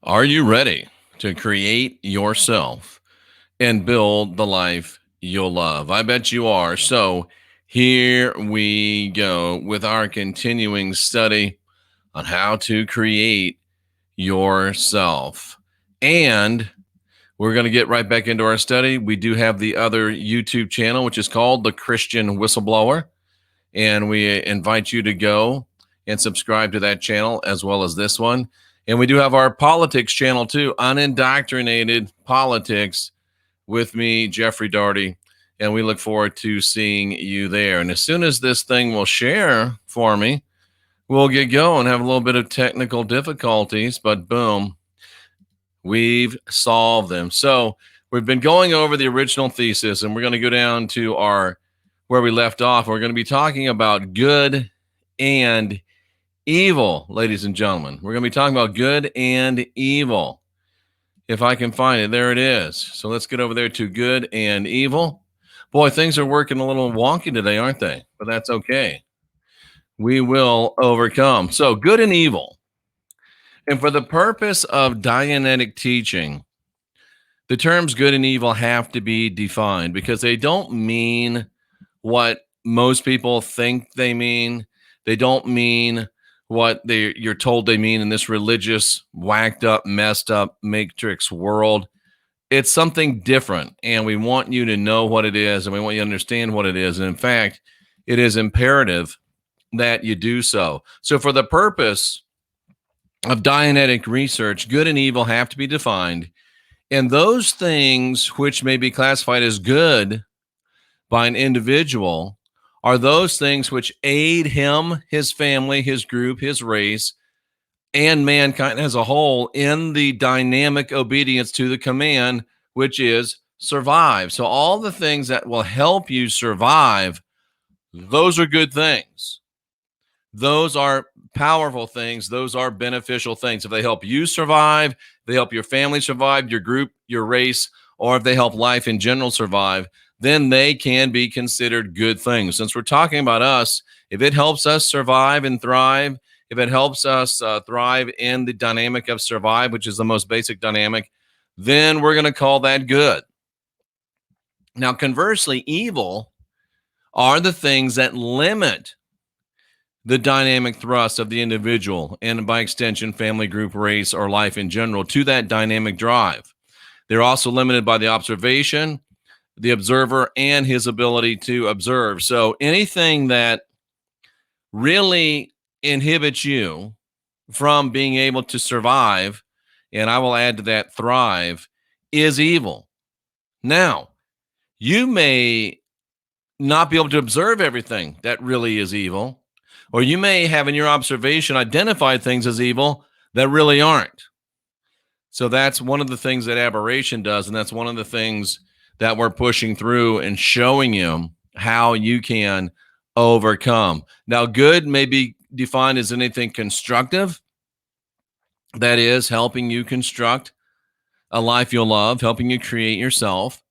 Are you ready to create yourself and build the life you'll love? I bet you are. So, here we go with our continuing study on how to create yourself. And we're going to get right back into our study. We do have the other YouTube channel, which is called The Christian Whistleblower. And we invite you to go and subscribe to that channel as well as this one. And we do have our politics channel too, Unindoctrinated Politics, with me, Jeffrey Daugherty. And we look forward to seeing you there. And as soon as this thing will share for me, we'll get going. Have a little bit of technical difficulties, but boom, we've solved them. So we've been going over the original thesis, and we're going to go down to our where we left off. We're going to be talking about good and evil, ladies and gentlemen. We're going to be talking about good and evil. If I can find it, there it is. So let's get over there to good and evil. Boy, things are working a little wonky today, aren't they? But that's okay. We will overcome. So, good and evil. And for the purpose of Dianetic teaching, the terms good and evil have to be defined because they don't mean what most people think they mean. They don't mean what you're told they mean in this religious, whacked up, messed up matrix world. It's something different, and we want you to know what it is, and we want you to understand what it is. And in fact, it is imperative that you do so. So for the purpose of Dianetic research, good and evil have to be defined, and those things which may be classified as good by an individual are those things which aid him, his family, his group, his race, and mankind as a whole in the dynamic obedience to the command, which is survive. So all the things that will help you survive, those are good things. Those are powerful things. Those are beneficial things. If they help you survive, they help your family survive, your group, your race, or if they help life in general survive, then they can be considered good things. Since we're talking about us, if it helps us survive and thrive, if it helps us thrive in the dynamic of survive, which is the most basic dynamic, then we're going to call that good. Now, conversely, evil are the things that limit the dynamic thrust of the individual and by extension, family, group, race, or life in general to that dynamic drive. They're also limited by the observation, the observer, and his ability to observe. So anything that really inhibits you from being able to survive, and I will add to that thrive, is evil. Now, you may not be able to observe everything that really is evil, or you may have in your observation identified things as evil that really aren't. So that's one of the things that aberration does, and that's one of the things that we're pushing through and showing you how you can overcome. Now, good may be defined as anything constructive, that is, helping you construct a life you'll love, helping you create yourself,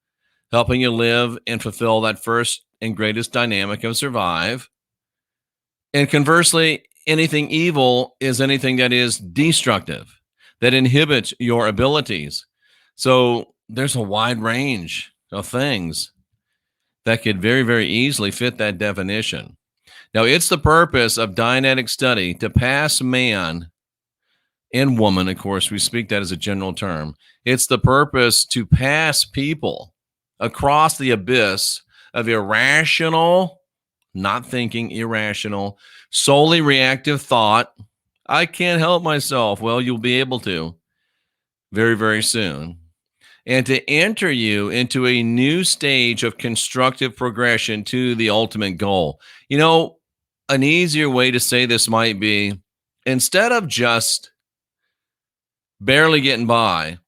helping you live and fulfill that first and greatest dynamic of survive. And conversely, anything evil is anything that is destructive, that inhibits your abilities. So there's a wide range of things that could very, very easily fit that definition. Now, it's the purpose of Dianetic study to pass man and woman, of course, we speak that as a general term. It's the purpose to pass people across the abyss of irrational, not thinking, irrational, solely reactive thought. I can't help myself. Well, you'll be able to very, very soon. And to enter you into a new stage of constructive progression to the ultimate goal. You know, an easier way to say this might be, instead of just barely getting by,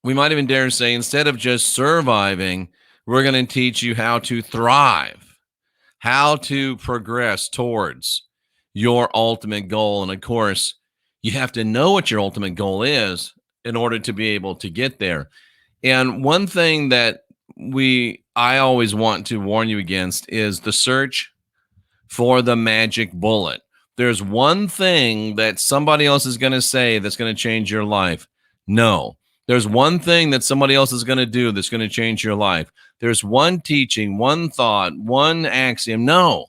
we might even dare say, instead of just surviving, we're going to teach you how to thrive, how to progress towards your ultimate goal. And of course, you have to know what your ultimate goal is in order to be able to get there. And one thing that I always want to warn you against is the search for the magic bullet. there's one thing that somebody else is going to say that's going to change your life. No. There's one thing that somebody else is going to do that's going to change your life. There's one teaching, one thought, one axiom. No.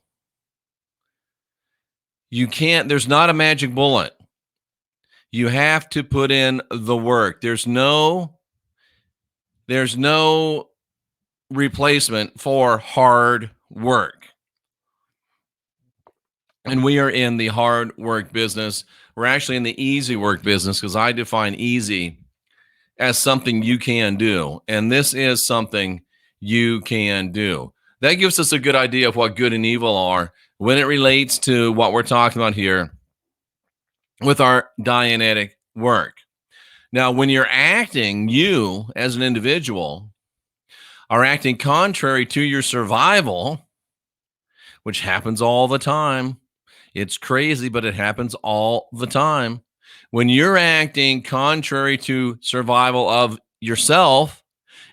You can't. There's not a magic bullet. You have to put in the work. There's no replacement for hard work. And we are in the hard work business. We're actually in the easy work business, because I define easy as something you can do. And this is something you can do. That gives us a good idea of what good and evil are when it relates to what we're talking about here with our Dianetic work. Now, when you're acting, you as an individual are acting contrary to your survival, which happens all the time. It's crazy, but it happens all the time. When you're acting contrary to survival of yourself,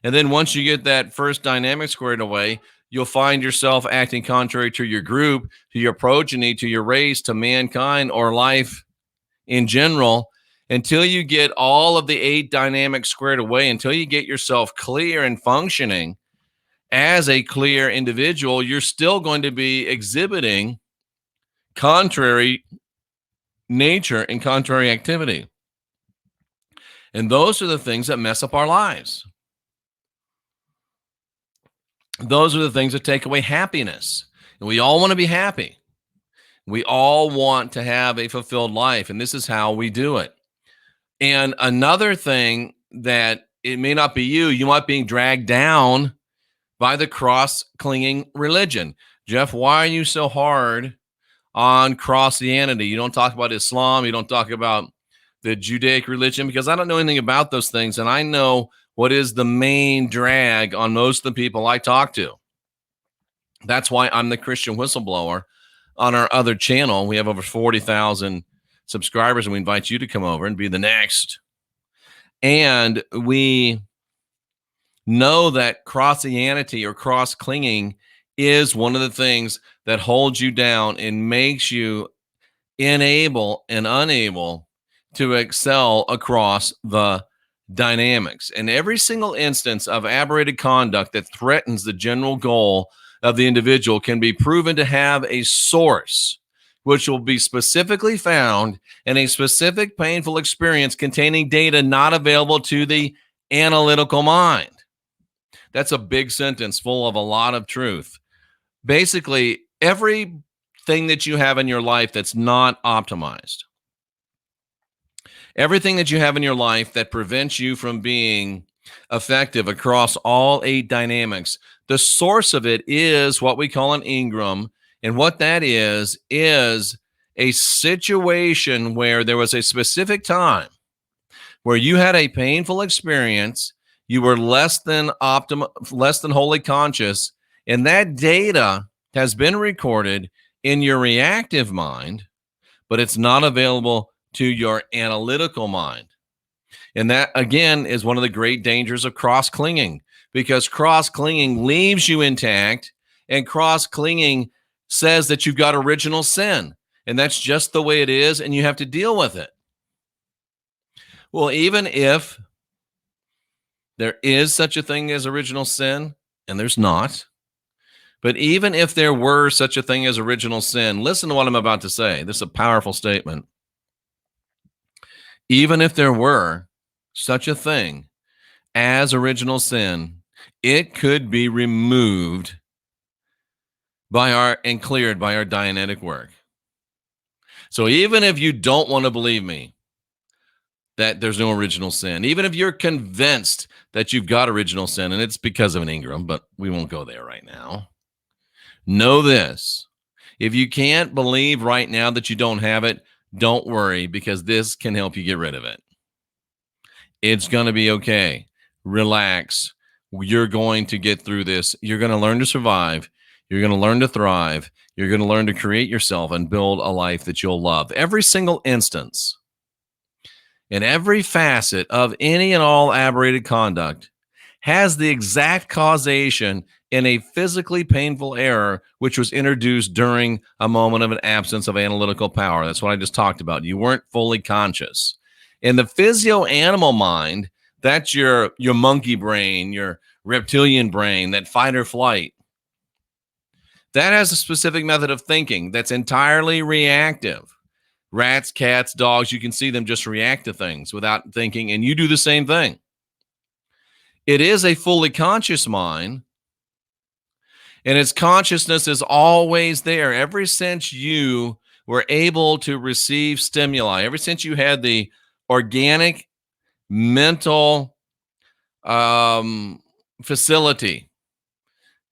and then once you get that first dynamic squared away, you'll find yourself acting contrary to your group, to your progeny, to your race, to mankind, or life in general, until you get all of the 8 dynamics squared away, until you get yourself clear and functioning as a clear individual. You're still going to be exhibiting contrary nature and contrary activity. And those are the things that mess up our lives. Those are the things that take away happiness. And we all want to be happy. We all want to have a fulfilled life, and this is how we do it. And another thing that it may not be you might be dragged down by the cross-clinging religion. Jeff, why are you so hard on CROSSIANITY? You don't talk about Islam. You don't talk about the Judaic religion, because I don't know anything about those things. And I know what is the main drag on most of the people I talk to. That's why I'm the Christian Whistleblower on our other channel. We have over 40,000 subscribers, and we invite you to come over and be the next. And we know that CROSSIANITY, or cross-clinging, is one of the things that holds you down and makes you unable to excel across the dynamics. And every single instance of aberrated conduct that threatens the general goal of the individual can be proven to have a source, which will be specifically found in a specific painful experience containing data not available to the analytical mind. That's a big sentence full of a lot of truth. Basically, everything that you have in your life that's not optimized, everything that you have in your life that prevents you from being effective across all 8 dynamics, the source of it is what we call an engram. And what that is a situation where there was a specific time where you had a painful experience, you were less than wholly conscious, and that data has been recorded in your reactive mind, but it's not available to your analytical mind. And that, again, is one of the great dangers of cross-clinging, because cross-clinging leaves you intact, and cross-clinging says that you've got original sin, and that's just the way it is, and you have to deal with it. Well, even if there is such a thing as original sin, and there's not, but even if there were such a thing as original sin, listen to what I'm about to say. This is a powerful statement. Even if there were such a thing as original sin, it could be removed and cleared by our Dianetic work. So even if you don't want to believe me that there's no original sin, even if you're convinced that you've got original sin, and it's because of an engram, but we won't go there right now, know this. If you can't believe right now that you don't have it, don't worry, because this can help you get rid of it. It's going to be okay. Relax. You're going to get through this. You're going to learn to survive. You're going to learn to thrive. You're going to learn to create yourself and build a life that you'll love. Every single instance and every facet of any and all aberrated conduct has the exact causation in a physically painful error, which was introduced during a moment of an absence of analytical power. That's what I just talked about. You weren't fully conscious. In the physio-animal mind, that's your monkey brain, your reptilian brain, that fight or flight. That has a specific method of thinking that's entirely reactive. Rats, cats, dogs, you can see them just react to things without thinking, and you do the same thing. It is a fully conscious mind, and its consciousness is always there. Ever since you were able to receive stimuli, ever since you had the organic mental facility,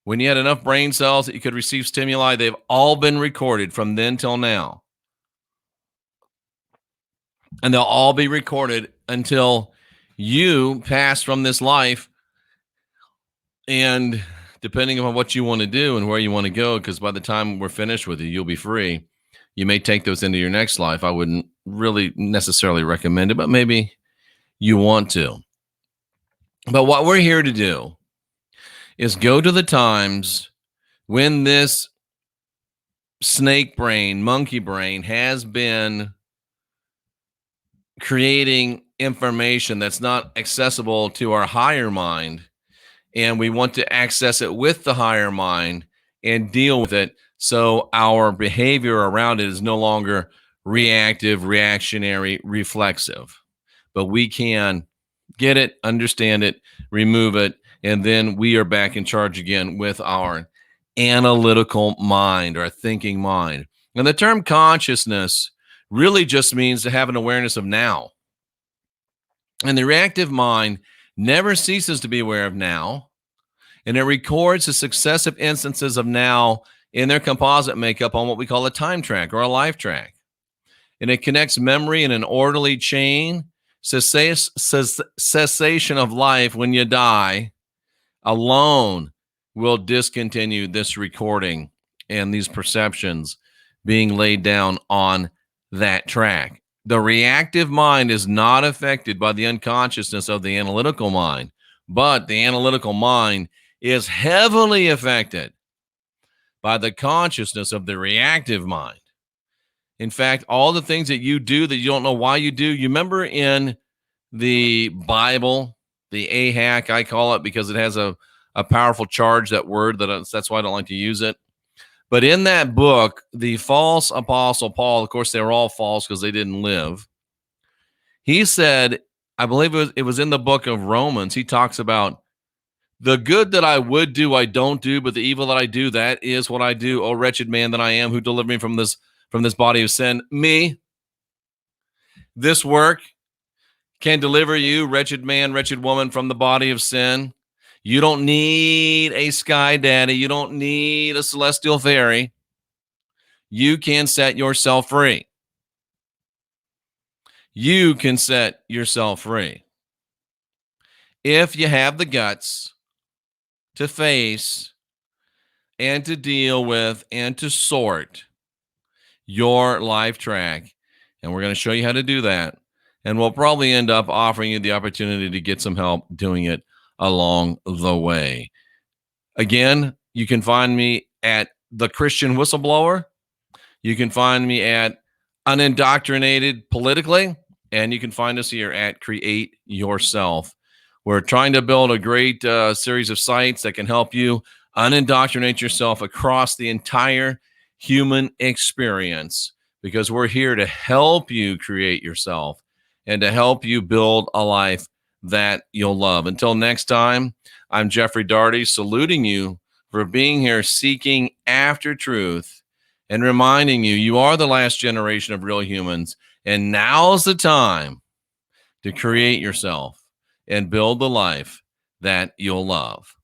when you had enough brain cells that you could receive stimuli, they've all been recorded from then till now. And they'll all be recorded until you pass from this life. And depending on what you want to do and where you want to go, because by the time we're finished with you, you'll be free. You may take those into your next life. I wouldn't really necessarily recommend it, but maybe you want to. But what we're here to do is go to the times when this snake brain, monkey brain has been creating information that's not accessible to our higher mind, and we want to access it with the higher mind and deal with it so our behavior around it is no longer reactive, reactionary, reflexive. But we can get it, understand it, remove it, and then we are back in charge again with our analytical mind, our thinking mind. And the term consciousness really just means to have an awareness of now. And the reactive mind never ceases to be aware of now, and it records the successive instances of now in their composite makeup on what we call a time track or a life track. And it connects memory in an orderly chain. Cessation of life when you die alone will discontinue this recording and these perceptions being laid down on that track. The reactive mind is not affected by the unconsciousness of the analytical mind, but the analytical mind is heavily affected by the consciousness of the reactive mind. In fact, all the things that you do that you don't know why you do, you remember in the Bible, the AHAC, I call it, because it has a powerful charge, that word, that's why I don't like to use it. But in that book, the false apostle Paul, of course, they were all false because they didn't live. He said, I believe it was in the book of Romans, he talks about the good that I would do, I don't do, but the evil that I do, that is what I do. Oh, wretched man that I am, who delivered me from this body of sin. Me, this work can deliver you, wretched man, wretched woman, from the body of sin. You don't need a sky daddy. You don't need a celestial fairy. You can set yourself free. You can set yourself free if you have the guts to face and to deal with and to sort your life track. And we're going to show you how to do that. And we'll probably end up offering you the opportunity to get some help doing it along the way. Again, you can find me at The Christian Whistleblower. You can find me at Unindoctrinated Politically. And you can find us here at Create Yourself. We're trying to build a great series of sites that can help you unindoctrinate yourself across the entire human experience, because we're here to help you create yourself and to help you build a life that you'll love. Until next time, I'm Jeffrey Daugherty, saluting you for being here, seeking after truth, and reminding you, you are the last generation of real humans, and now's the time to create yourself and build the life that you'll love.